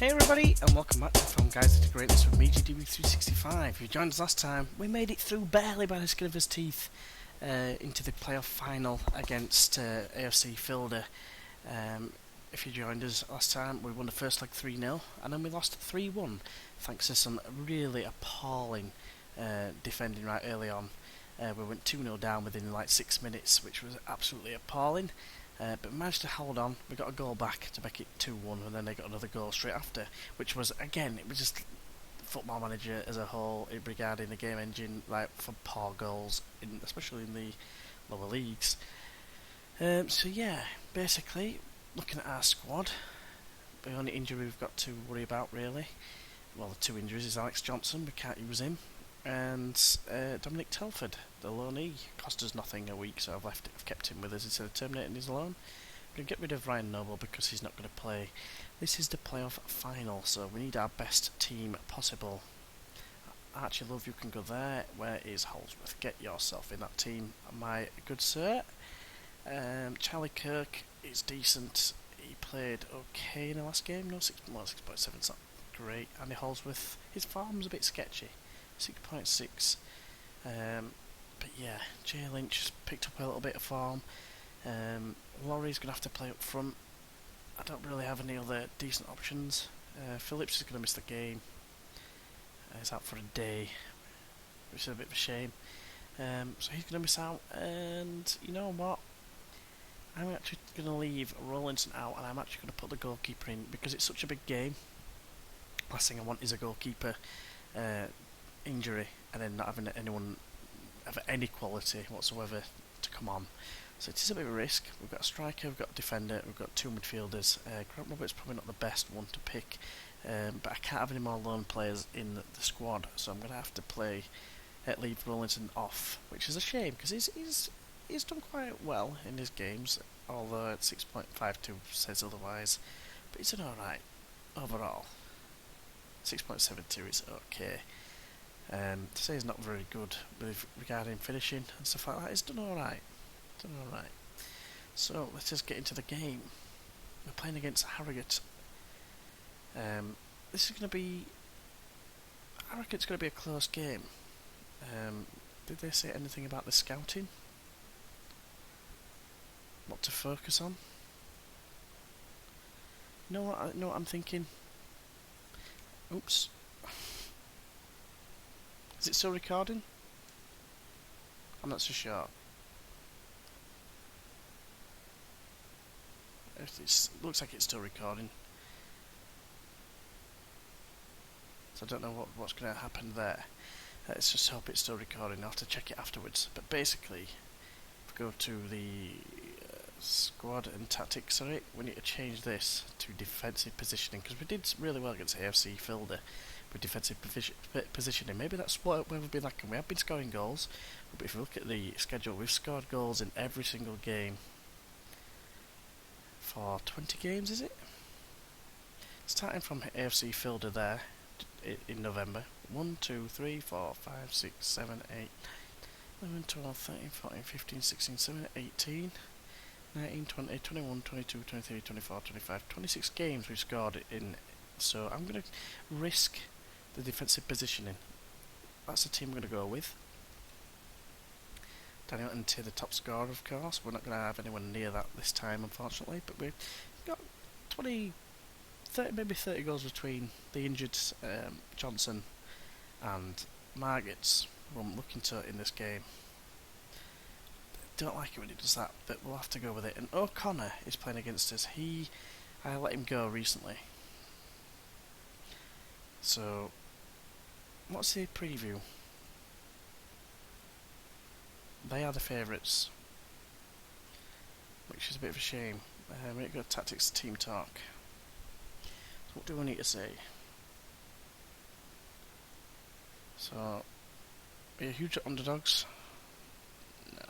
Hey everybody, and welcome back to From Guiseley to Greatness with me, GDB365. If you joined us last time, we made it through barely by the skin of his teeth into the playoff final against AFC Filder. If you joined us last time, we won the first leg 3-0, and then we lost 3-1, thanks to some really appalling defending right early on. We went 2-0 down within like 6 minutes, which was absolutely appalling. But we managed to hold on. We got a goal back to make it 2-1, and then they got another goal straight after, which was, again, it was just Football Manager as a whole regarding the game engine, like for poor goals, especially in the lower leagues. So yeah, basically, looking at our squad, the only injury we've got to worry about really, well, the two injuries is Alex Johnson, we can't use him, and Dominic Telford, the loanee, cost us nothing a week, so I've kept him with us instead of terminating his loan. I'm going to get rid of Ryan Noble because he's not going to play. This is the playoff final, so we need our best team possible. Archie Love, you can go there. Where is Holsworth? Get yourself in that team, my good sir. Charlie Kirk is decent. He played okay in the last game. No, 6.7, it's not great. Andy Holsworth, his form's a bit sketchy. 6.6. But yeah, Jay Lynch has picked up a little bit of form. Laurie's going to have to play up front. I don't really have any other decent options. Phillips is going to miss the game. He's out for a day, which is a bit of a shame. So he's going to miss out. And you know what? I'm actually going to leave Rollinson out, and I'm actually going to put the goalkeeper in because it's such a big game. Last thing I want is a goalkeeper injury and then not having anyone of any quality whatsoever to come on. So it is a bit of a risk. We've got a striker, we've got a defender, we've got two midfielders. Grant Roberts probably not the best one to pick, but I can't have any more lone players in the squad, so I'm going to have to leave Rollinson off, which is a shame because he's done quite well in his games, although 6.52 says otherwise, but he's done alright overall. 6.72 is okay. To say he's not very good regarding finishing and stuff like that, he's done alright. So let's just get into the game. We're playing against Harrogate. This is going to be... I reckon it's going to be a close game. Did they say anything about the scouting? What to focus on? You know what I'm thinking? Oops. Is it still recording? I'm not so sure. It looks like it's still recording. So I don't know what's going to happen there. Let's just hope it's still recording. I'll have to check it afterwards. But basically, if we go to the squad and tactics, we need to change this to defensive positioning because we did really well against AFC Filder with defensive positioning. Maybe that's where we've been lacking. We have been scoring goals, but if you look at the schedule, we've scored goals in every single game for 20 games, is it? Starting from AFC Filder there in November. 1, 2, 3, 4, 5, 6, 7, 8, 11, 12, 13, 14, 15, 16, 17, 18, 19, 20, 21, 22, 23, 24, 25, 26 games we've scored in. So I'm going to risk the defensive positioning. That's the team I'm going to go with. Daniel Ente, the top scorer, of course. We're not going to have anyone near that this time, unfortunately. But we've got 30, maybe 30 goals between the injured Johnson and Margits, who I'm looking to in this game. Don't like it when he does that, but we'll have to go with it. And O'Connor is playing against us. I let him go recently. So, what's the preview? They are the favourites, which is a bit of a shame. We need to go tactics team talk. So what do we need to say? So, are you huge underdogs? No.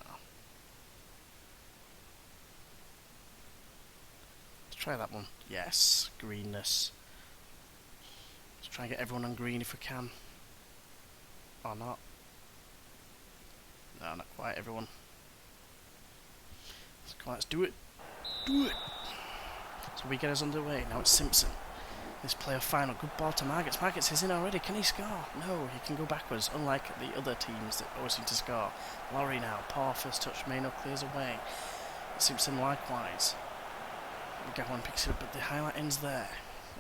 Let's try that one. Yes, greenness. Let's try and get everyone on green if we can. Or not. No, not quite everyone. Let's do it. So we get us underway. Now it's Simpson. This playoff final. Good ball to Margits. Margits is in already. Can he score? No, he can go backwards, unlike the other teams that always seem to score. Laurie now. Poor first touch. Maino clears away. Simpson likewise. Gowan picks it up, but the highlight ends there.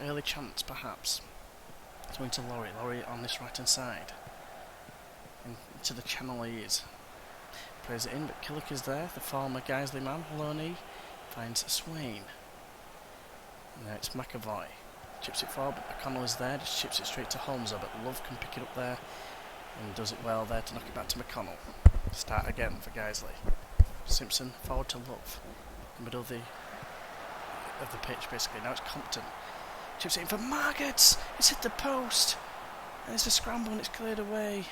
Early chance, perhaps. It's going to Laurie. Laurie on this right hand side. Into the channel he is. Plays it in, but Killick is there. The former Guiseley man, Loney, finds Swain. And now it's McAvoy. Chips it forward, but McConnell is there. Just chips it straight to Holmes, but Love can pick it up there. And does it well there to knock it back to McConnell. Start again for Guiseley. Simpson forward to Love. In the middle of the pitch, basically. Now it's Compton. Chips it in for Margits. It's hit the post. And it's a scramble and it's cleared away.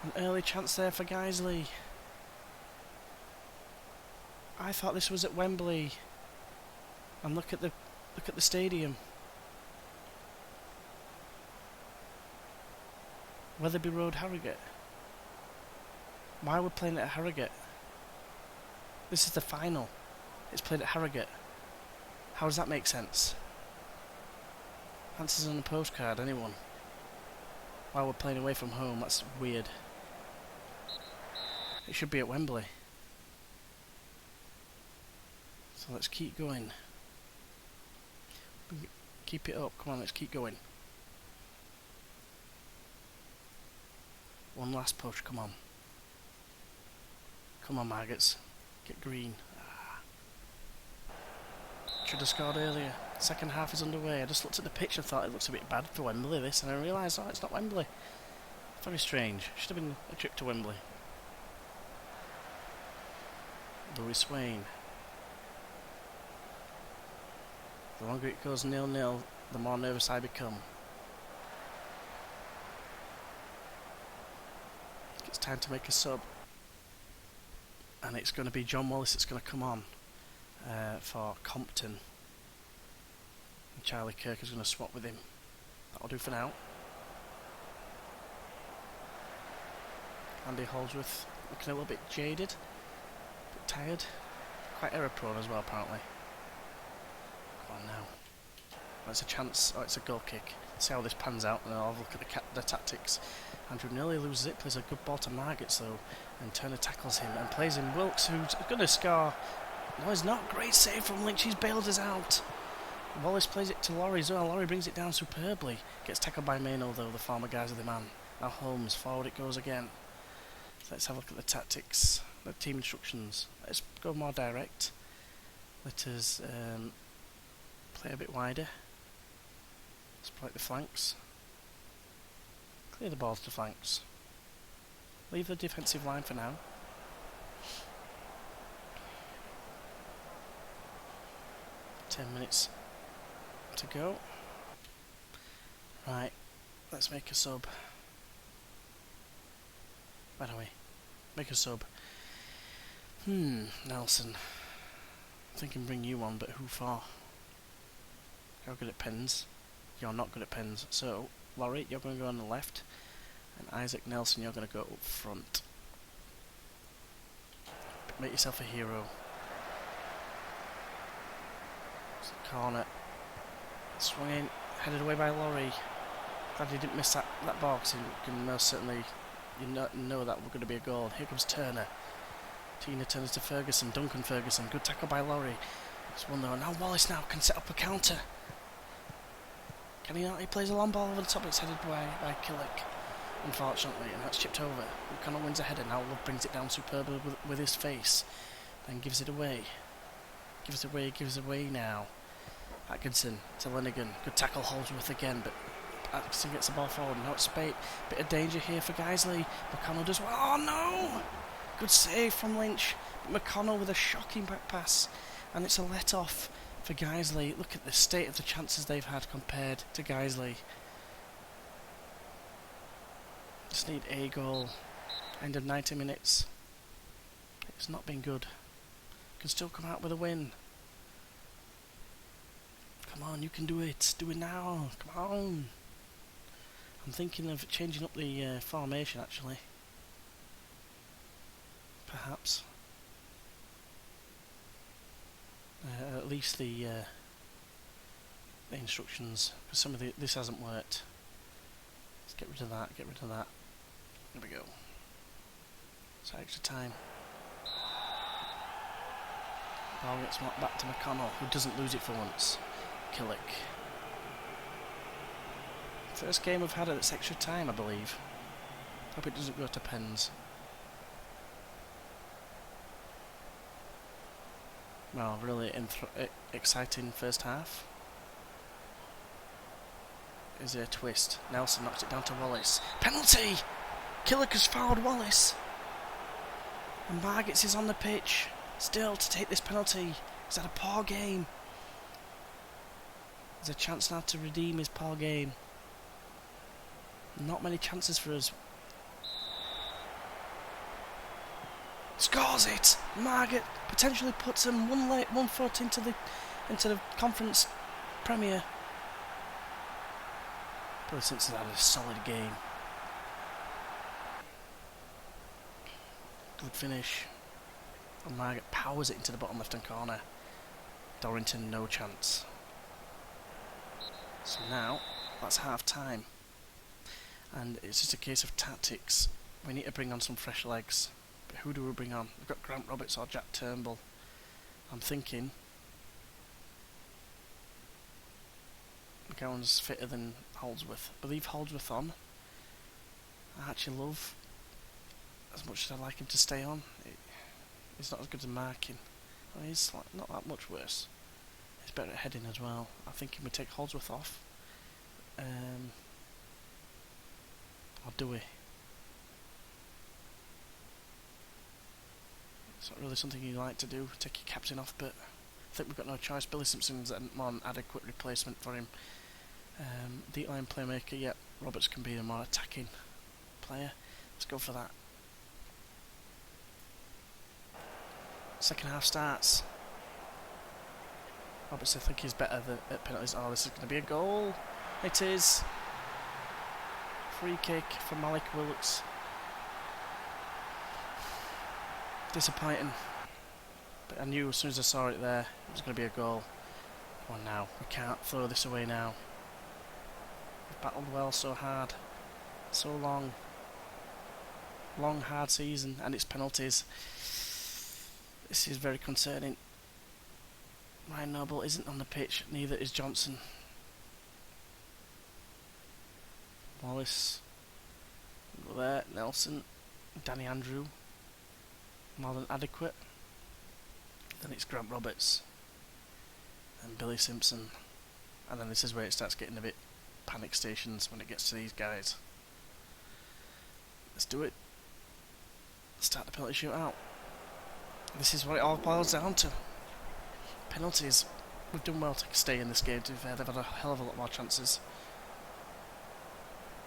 An early chance there for Guiseley. I thought this was at Wembley. And look at the stadium. Weatherby Road, Harrogate. Why are we playing it at Harrogate? This is the final. It's played at Harrogate. How does that make sense? Answers on a postcard, anyone? While we're playing away from home, that's weird. It should be at Wembley. So let's keep going. Keep it up, come on, let's keep going. One last push, come on. Come on, Margits. Get green. Should have scored earlier. Second half is underway. I just looked at the pitch and thought it looks a bit bad for Wembley, this, and I realised, oh, it's not Wembley. Very strange. Should have been a trip to Wembley. Louis Swain. The longer it goes 0-0, the more nervous I become. It's time to make a sub. And it's going to be John Wallace that's going to come on for Compton. And Charlie Kirk is going to swap with him. That'll do for now. Andy Holdsworth looking a little bit jaded, a bit tired, quite error prone as well apparently. Come on now. That's a chance. Oh, it's a goal kick. See how this pans out, and I'll have a look at the tactics. Andrew nearly loses it, plays a good ball to Margits though, and Turner tackles him and plays in Wilkes, who's going to score. No, he's not. Great save from Lynch. He's bailed us out. Wallace plays it to Laurie as well. Laurie brings it down superbly. Gets tackled by Maino though, the former Guiseley man. Now Holmes, forward it goes again. So let's have a look at the tactics, the team instructions. Let's go more direct. Let us play a bit wider. Exploit the flanks. Clear the balls to flanks. Leave the defensive line for now. Ten minutes to go. Right, let's make a sub. By the way, make a sub. Nelson. I'm thinking bring you on, but who for? You're good at pens. You're not good at pens. So, Laurie, you're going to go on the left. And Isaac Nelson, you're going to go up front. Make yourself a hero. Corner. Swung in, headed away by Laurie. Glad he didn't miss that ball, because you can most certainly know that we're going to be a goal. Here comes Turner. Tina turns to Ferguson. Duncan Ferguson. Good tackle by Laurie. It's one though. Now Wallace now can set up a counter. Can he not? He plays a long ball over the top. It's headed by Killick, unfortunately, and that's chipped over. O'Connell wins a header. Now Love brings it down superbly with his face. Then gives it away. Gives it away now. Atkinson to Lenigan. Good tackle Holdsworth again, but Atkinson gets the ball forward. Now it's Spate. Bit of danger here for Guiseley. McConnell does well. Oh no! Good save from Lynch. But McConnell with a shocking back pass. And it's a let-off for Guiseley. Look at the state of the chances they've had compared to Guiseley. Just need a goal. End of 90 minutes. It's not been good. Can still come out with a win. Come on, you can do it. Do it now. Come on. I'm thinking of changing up the formation actually. Perhaps. At least the the instructions, because some of this hasn't worked. Let's get rid of that, get rid of that. There we go. So extra time. Ball gets knocked back to McConnell, who doesn't lose it for once. Killick. First game we've had at this extra time, I believe. Hope it doesn't go to pens. Well, really exciting first half. Is there a twist? Nelson knocks it down to Wallace. Penalty! Killick has fouled Wallace. And Margits is on the pitch still to take this penalty. He's had a poor game. There's a chance now to redeem his poor game. Not many chances for us. Scores it! Margaret potentially puts him one foot into the conference premier. Billy Simpson's had a solid game. Good finish. And Margaret powers it into the bottom left hand corner. Dorrington no chance. So now that's half time. And it's just a case of tactics. We need to bring on some fresh legs. But who do we bring on? We've got Grant Roberts or Jack Turnbull. I'm thinking McGowan's fitter than Holdsworth. I believe Holdsworth on. I actually love, as much as I like him to stay on, he's not as good as marking. Well, he's not that much worse. He's better at heading as well. I think we take Holdsworth off. Or do we? It's not really something you like to do, take your captain off, but I think we've got no choice. Billy Simpson's more an adequate replacement for him. Deep line playmaker, yep. Roberts can be a more attacking player. Let's go for that. Second half starts. Roberts, I think he's better at penalties. Oh, this is going to be a goal. It is. Free kick for Malik Wilkes. Disappointing. But I knew as soon as I saw it there, it was going to be a goal. Come on now, we can't throw this away now. We've battled well so hard. So long. Long, hard season, and it's penalties. This is very concerning. Ryan Noble isn't on the pitch, neither is Johnson. Wallace. Go there, Nelson. Danny Andrew. More than adequate. Then it's Grant Roberts. And Billy Simpson. And then this is where it starts getting a bit panic stations when it gets to these guys. Let's do it. Start the penalty shootout. This is what it all boils down to. Penalties. We've done well to stay in this game, to be fair. They've had a hell of a lot more chances.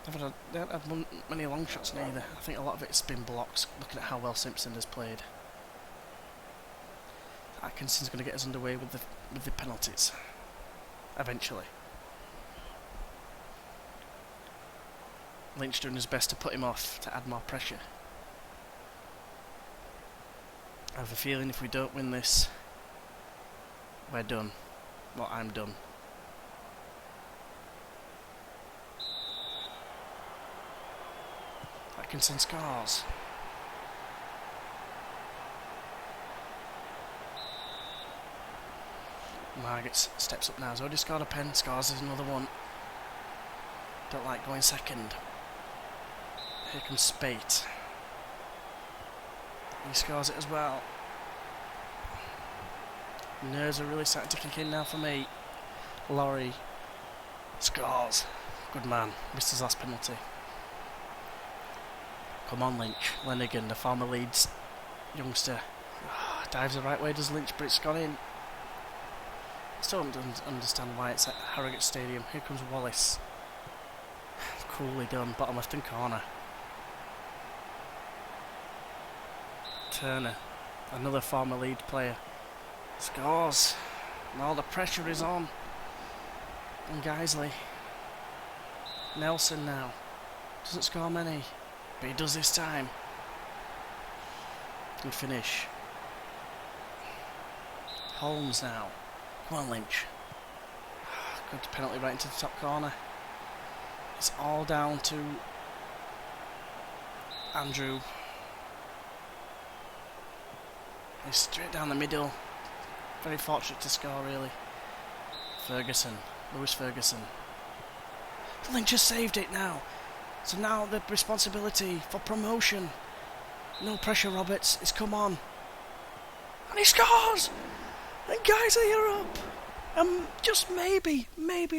They haven't had many long shots neither. I think a lot of it's been blocks, looking at how well Simpson has played. Atkinson's going to get us underway with the penalties. Eventually. Lynch doing his best to put him off, to add more pressure. I have a feeling if we don't win this, we're done. Well, I'm done. Atkinson scores. Margaret steps up now. Has already scored a pen. Scores is another one. Don't like going second. Here comes Spate. He scores it as well. Nerves are really starting to kick in now for me. Laurie scores. Good man. Missed his last penalty. Come on, Lynch. Lenigan, the former Leeds youngster. Dives the right way, does Lynch, but it's gone in. Still don't understand why it's at Harrogate Stadium. Here comes Wallace. Coolly done, bottom left hand corner. Turner, another former Leeds player, scores. And all the pressure is on. And Guiseley. Nelson now. Doesn't score many, but he does this time. Good finish. Holmes now. Come on, Lynch. Good penalty right into the top corner. It's all down to Andrew. He's straight down the middle. Very fortunate to score, really. Ferguson. Lewis Ferguson. Lynch just saved it now. So now the responsibility for promotion. No pressure, Roberts. It's come on. And he scores! And Guiseley are up. Just maybe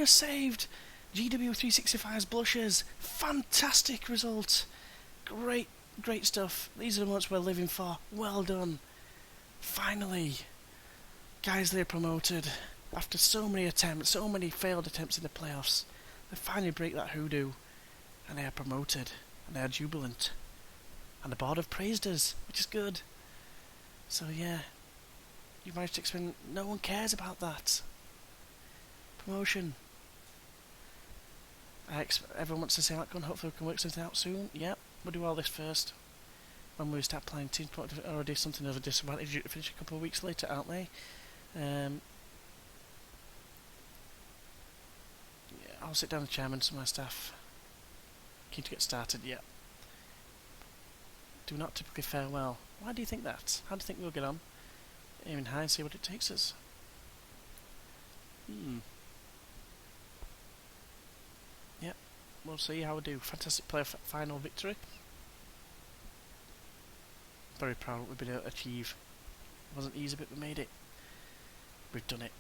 a saved GW365's blushes. Fantastic result. Great stuff. These are the moments we're living for. Well done. Finally, Guiseley are promoted. After so many attempts, so many failed attempts in the playoffs, they finally break that hoodoo, and they are promoted, and they are jubilant. And the board have praised us, which is good. So yeah, you managed to explain. No one cares about that. Promotion. Everyone wants to see that going. Hopefully we can work something out soon. Yep, we'll do all this first. When we start playing team sport, already something of a disadvantage. Finish a couple of weeks later, aren't they? Yeah, I'll sit down with the chairman, some of my staff. Keen to get started. Yep. Do not typically fare well. Why do you think that? How do you think we'll get on? Aim high and see what it takes us. Yep, we'll see how we do. Fantastic player final victory. Very proud of what we've been able to achieve. It wasn't easy, but we made it. We've done it.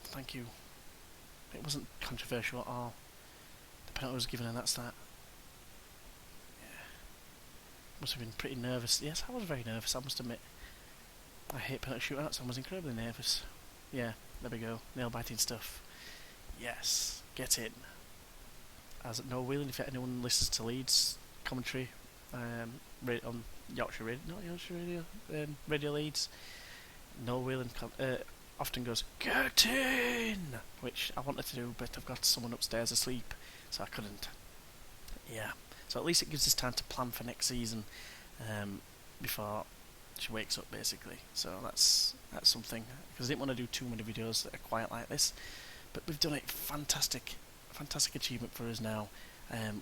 Thank you. It wasn't controversial at all. The penalty was given and that's that. Yeah. Must have been pretty nervous. Yes, I was very nervous, I must admit. I hate penalty shootouts, I was incredibly nervous. Yeah, there we go. Nail biting stuff. Yes, get in. As no wheeling, if anyone listens to Leeds commentary on Yorkshire Radio, not Yorkshire Radio, Radio Leeds, Noel Whelan often goes, "Get in!" which I wanted to do, but I've got someone upstairs asleep, so I couldn't. Yeah, so at least it gives us time to plan for next season before she wakes up, basically. So that's something, because I didn't want to do too many videos that are quiet like this, but we've done it. Fantastic achievement for us now. I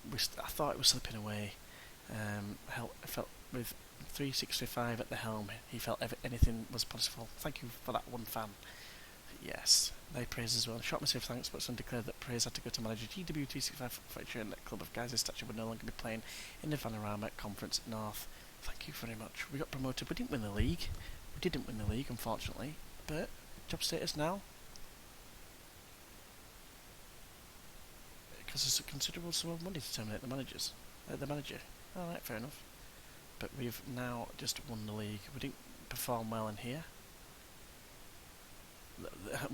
thought it was slipping away. I felt with 365 at the helm, he felt anything was possible. Thank you for that one fan. Yes, they praised as well. Shot myself thanks, but some declared that praise had to go to manager GW365 for ensuring that Club of Guiseley Statue would no longer be playing in the Vanarama Conference North. Thank you very much. We got promoted. We didn't win the league. Unfortunately. But job status now. Because there's a considerable sum of money to terminate the manager. Alright, fair enough. But we've now just won the league. We didn't perform well in here.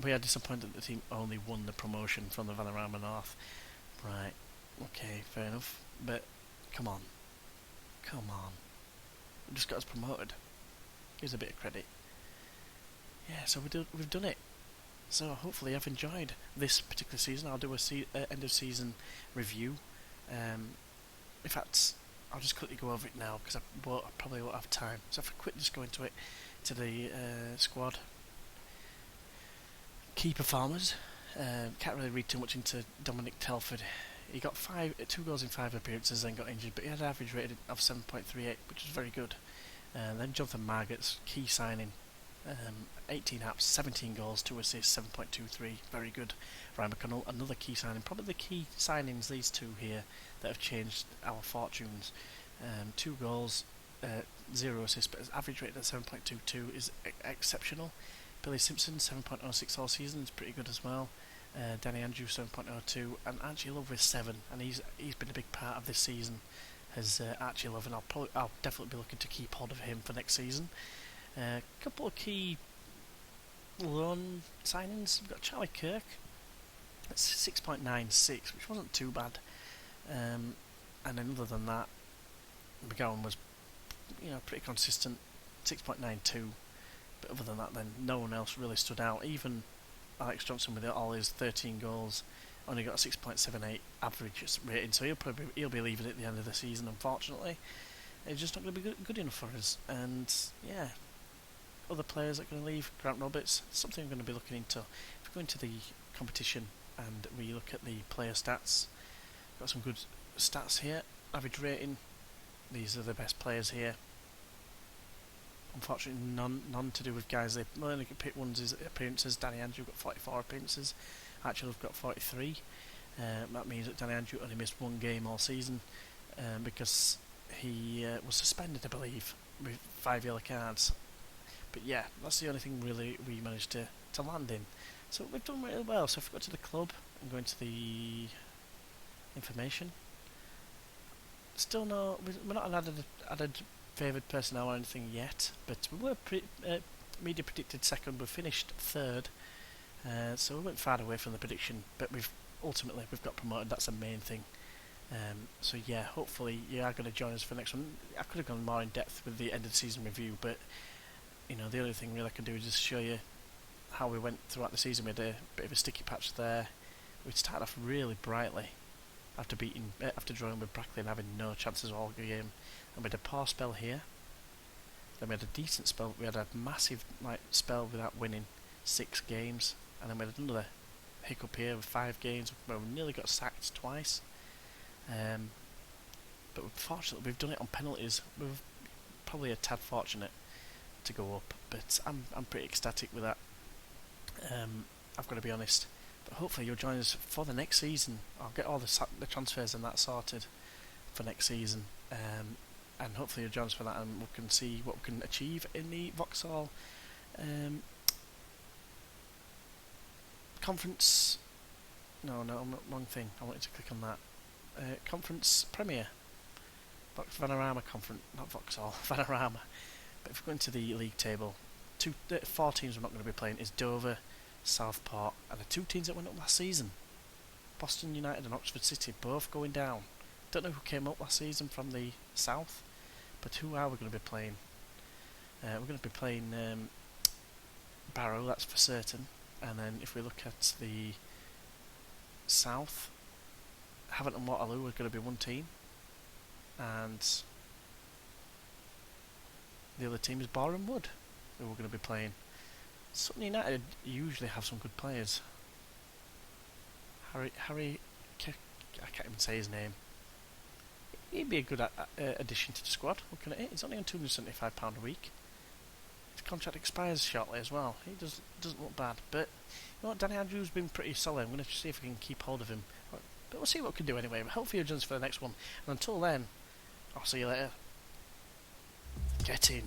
We are disappointed that the team only won the promotion from the Vanarama North. Right, okay, fair enough. But, come on. We just got us promoted. Gives a bit of credit. Yeah, so we've done it. So hopefully I've enjoyed this particular season. I'll do a end of season review. In fact, I'll just quickly go over it now because I probably won't have time. So if I quickly just go into it, to the squad. Key performers. Can't really read too much into Dominic Telford. He got 2 goals in 5 appearances, then got injured, but he had an average rating of 7.38, which was very good. Then Jonathan Margaret's key signing. 18 apps, 17 goals, 2 assists, 7.23, very good. Ryan McConnell, another key signing, probably the key signings, these two here, that have changed our fortunes. 2 goals, 0 assists, but his average rating at 7.22 is exceptional. Billy Simpson, 7.06 all season, is pretty good as well. Danny Andrews, 7.02, and Archie Love with 7, and he's been a big part of this season. Has Archie Love, and I'll definitely be looking to keep hold of him for next season. A couple of key loan signings. We've got Charlie Kirk. That's 6.96, which wasn't too bad. And then other than that, McGowan was, pretty consistent, 6.92. But other than that, then no one else really stood out. Even Alex Johnson, with all his 13 goals, only got a 6.78 average rating. So he'll be leaving at the end of the season, unfortunately. It's just not going to be good enough for us. And yeah. Other players that are going to leave, Grant Roberts, something I'm going to be looking into. If we go into the competition and we look at the player stats. Got some good stats here. Average rating. These are the best players here. Unfortunately, none to do with Guiseley. The only pick ones is appearances. Danny Andrew got 44 appearances. Actually, I've got 43. That means that Danny Andrew only missed one game all season because he was suspended, I believe, with 5 yellow cards. But yeah, that's the only thing really we managed to land in. So we've done really well. So if we go to the club and go into the information, still no, we're not added favoured personnel or anything yet, but we were media predicted second. We finished third, so we went far away from the prediction. But we've got promoted. That's the main thing. So yeah, hopefully you are going to join us for the next one. I could have gone more in depth with the end of the season review, but you know, the only thing really I can do is just show you how we went throughout the season. We had a bit of a sticky patch there. We started off really brightly after drawing with Brackley and having no chances all game, and we had a poor spell here. Then we had a decent spell. We had a massive spell without winning 6 games, and then we had another hiccup here with 5 games where we nearly got sacked twice. But fortunately, we've done it on penalties. We're probably a tad fortunate to go up, but I'm pretty ecstatic with that. I've got to be honest. But hopefully you'll join us for the next season. I'll get all the transfers and that sorted for next season, and hopefully you'll join us for that, and we can see what we can achieve in the Vauxhall conference. No, wrong thing. I wanted to click on that. Conference Premier. Vanarama Conference, not Vauxhall, Vanarama. But if we go into the league table, 4 teams we're not going to be playing is Dover, Southport, and the 2 teams that went up last season, Boston United and Oxford City, both going down. Don't know who came up last season from the south, but who are we going to be playing? We're going to be playing Barrow, that's for certain. And then if we look at the south, Havant and Waterloo are going to be one team, and the other team is Boreham Wood, who we're going to be playing. Sutton United usually have some good players. Harry, I can't even say his name. He'd be a good addition to the squad. Looking at it, he's only on £275 a week. His contract expires shortly as well. He doesn't look bad, but you know what? Danny Andrews has been pretty solid. I'm going to see if we can keep hold of him. But we'll see what we can do anyway. But hopefully you'll join us for the next one. And until then, I'll see you later. Get in.